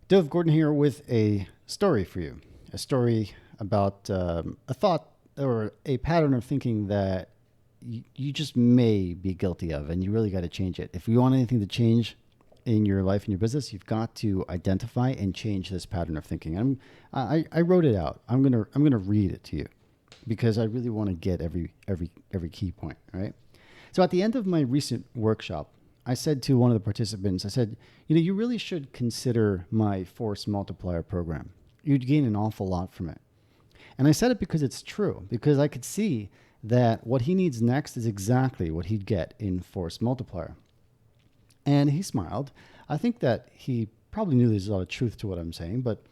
Dove Gordon here with a story for you. A story about a thought or a pattern of thinking that you just may be guilty of, and you really got to change it. If you want anything to change in your life and your business, you've got to identify and change this pattern of thinking. I wrote it out. I'm gonna read it to you because I really want to get every key point. All right. So at the end of my recent workshop, I said to one of the participants, I said, you really should consider my Force Multiplier program. You'd gain an awful lot from it. And I said it because it's true, because I could see that what he needs next is exactly what he'd get in Force Multiplier. And he smiled. I think that he probably knew there's a lot of truth to what I'm saying, but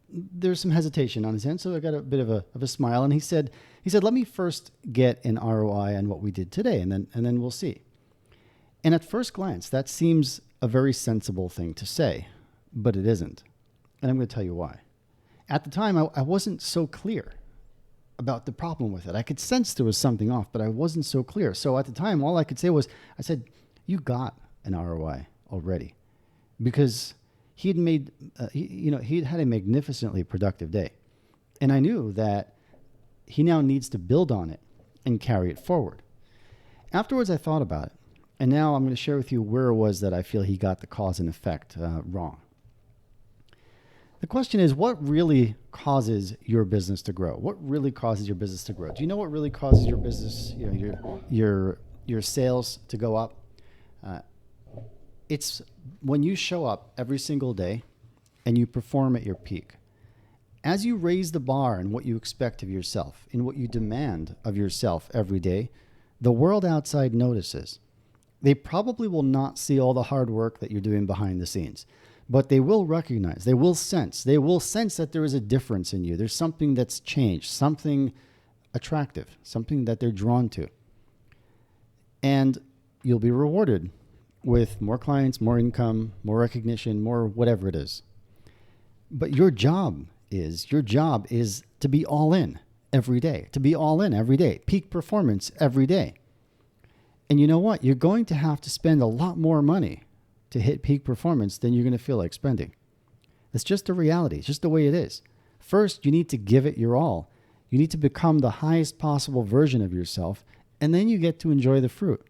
there's some hesitation on his end. So I got a bit of a smile. And he said, let me first get an ROI on what we did today, and then we'll see. And at first glance, that seems a very sensible thing to say, but it isn't. And I'm going to tell you why. At the time, I wasn't so clear about the problem with it. I could sense there was something off, but I wasn't so clear. So at the time, all I could say was, I said, you got an ROI already, because he had a magnificently productive day. And I knew that he now needs to build on it and carry it forward. Afterwards, I thought about it. And now I'm going to share with you where it was that I feel he got the cause and effect wrong. The question is, what really causes your business to grow? What really causes your business to grow? Do you know what really causes your business, your sales to go up? It's when you show up every single day and you perform at your peak. As you raise the bar in what you expect of yourself, in what you demand of yourself every day, the world outside notices. They probably will not see all the hard work that you're doing behind the scenes, but they will recognize, they will sense that there is a difference in you. There's something that's changed, something attractive, something that they're drawn to. And you'll be rewarded with more clients, more income, more recognition, more whatever it is. But your job is to be all in every day, peak performance every day. And you know what? You're going to have to spend a lot more money to hit peak performance than you're going to feel like spending. It's just a reality. It's just the way it is. First, you need to give it your all. You need to become the highest possible version of yourself, and then you get to enjoy the fruit.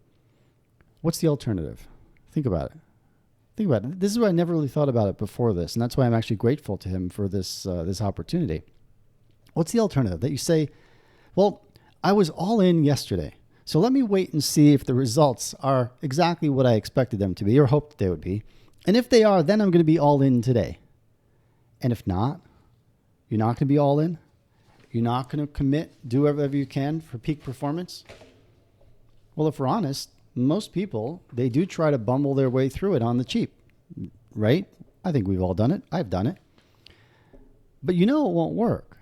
What's the alternative? Think about it. This is what I never really thought about it before this, and that's why I'm actually grateful to him for this opportunity. What's the alternative? That you say, well, I was all in yesterday, so let me wait and see if the results are exactly what I expected them to be or hoped they would be. And if they are, then I'm going to be all in today. And if not, you're not going to be all in. You're not going to commit, do whatever you can for peak performance. Well, if we're honest, most people, they do try to bumble their way through it on the cheap, right? I think we've all done it. I've done it. But it won't work.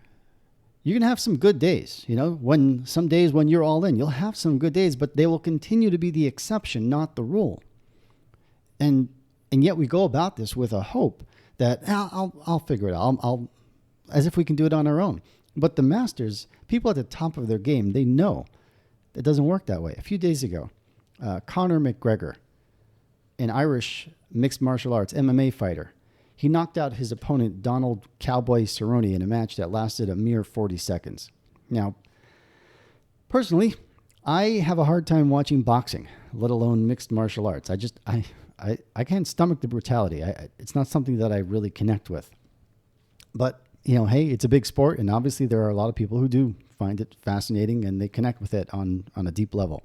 You're going to have some good days, when some days when you're all in, you'll have some good days, but they will continue to be the exception, not the rule. And yet we go about this with a hope that I'll figure it out. I'll as if we can do it on our own. But the masters, people at the top of their game, they know it doesn't work that way. A few days ago, Conor McGregor, an Irish mixed martial arts MMA fighter, he knocked out his opponent, Donald Cowboy Cerrone, in a match that lasted a mere 40 seconds. Now, personally, I have a hard time watching boxing, let alone mixed martial arts. I can't stomach the brutality. It's not something that I really connect with. But, hey, it's a big sport, and obviously there are a lot of people who do find it fascinating, and they connect with it on a deep level.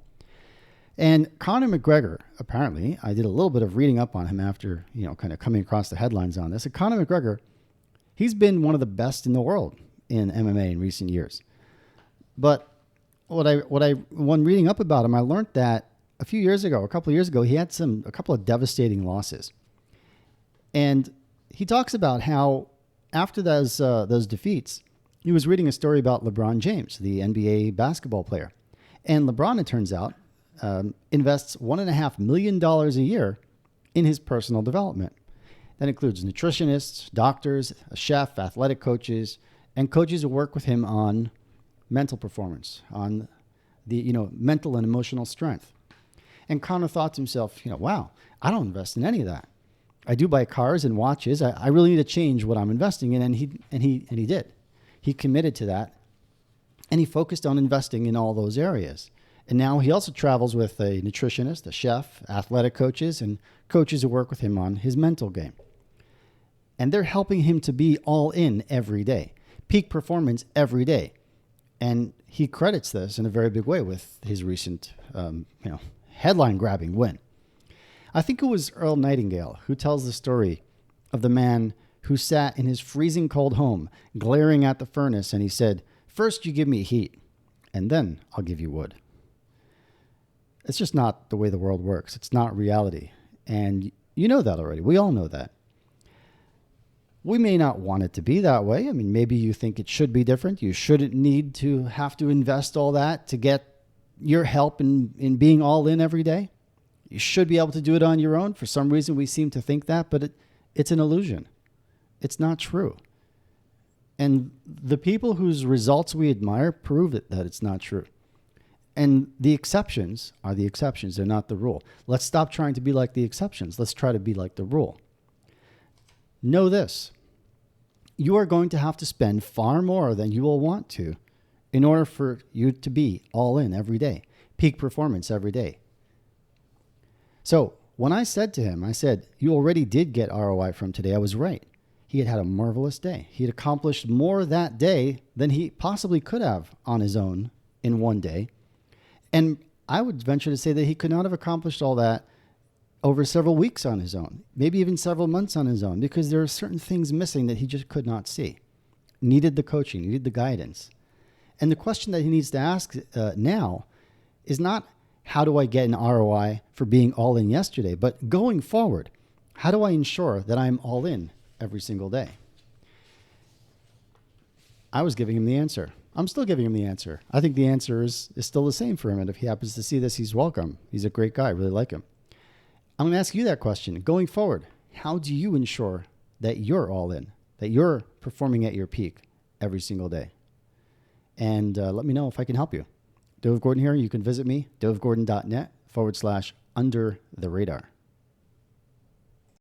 And Conor McGregor, apparently, I did a little bit of reading up on him after, kind of coming across the headlines on this. And Conor McGregor, he's been one of the best in the world in MMA in recent years. But when reading up about him, I learned that a couple of years ago, he had a couple of devastating losses. And he talks about how after those defeats, he was reading a story about LeBron James, the NBA basketball player. And LeBron, it turns out, invests $1.5 million a year in his personal development. That includes nutritionists, doctors, a chef, athletic coaches, and coaches who work with him on mental performance, on the mental and emotional strength. And Conor thought to himself, wow, I don't invest in any of that. I do buy cars and watches. I really need to change what I'm investing in. And he did. He committed to that. And he focused on investing in all those areas. And now he also travels with a nutritionist, a chef, athletic coaches, and coaches who work with him on his mental game. And they're helping him to be all in every day, peak performance every day. And he credits this in a very big way with his recent, headline-grabbing win. I think it was Earl Nightingale who tells the story of the man who sat in his freezing cold home, glaring at the furnace, and he said, "First you give me heat, and then I'll give you wood." It's just not the way the world works. It's not reality. And you know that already. We all know that. We may not want it to be that way. I mean, maybe you think it should be different. You shouldn't need to have to invest all that to get your help in being all in every day. You should be able to do it on your own. For some reason, we seem to think that, but it's an illusion. It's not true. And the people whose results we admire prove that it's not true. And the exceptions are the exceptions. They're not the rule. Let's stop trying to be like the exceptions. Let's try to be like the rule. Know this. You are going to have to spend far more than you will want to in order for you to be all in every day. Peak performance every day. So when I said to him, I said, "You already did get ROI from today," I was right. He had a marvelous day. He had accomplished more that day than he possibly could have on his own in one day. And I would venture to say that he could not have accomplished all that over several weeks on his own, maybe even several months on his own, because there are certain things missing that he just could not see. Needed the coaching, needed the guidance. And the question that he needs to ask now is not, how do I get an ROI for being all in yesterday, but going forward, how do I ensure that I'm all in every single day? I was giving him the answer. I'm still giving him the answer. I think the answer is still the same for him. And if he happens to see this, he's welcome. He's a great guy. I really like him. I'm going to ask you that question. Going forward, how do you ensure that you're all in, that you're performing at your peak every single day? And let me know if I can help you. Dove Gordon here. You can visit me, dovegordon.net/under the radar.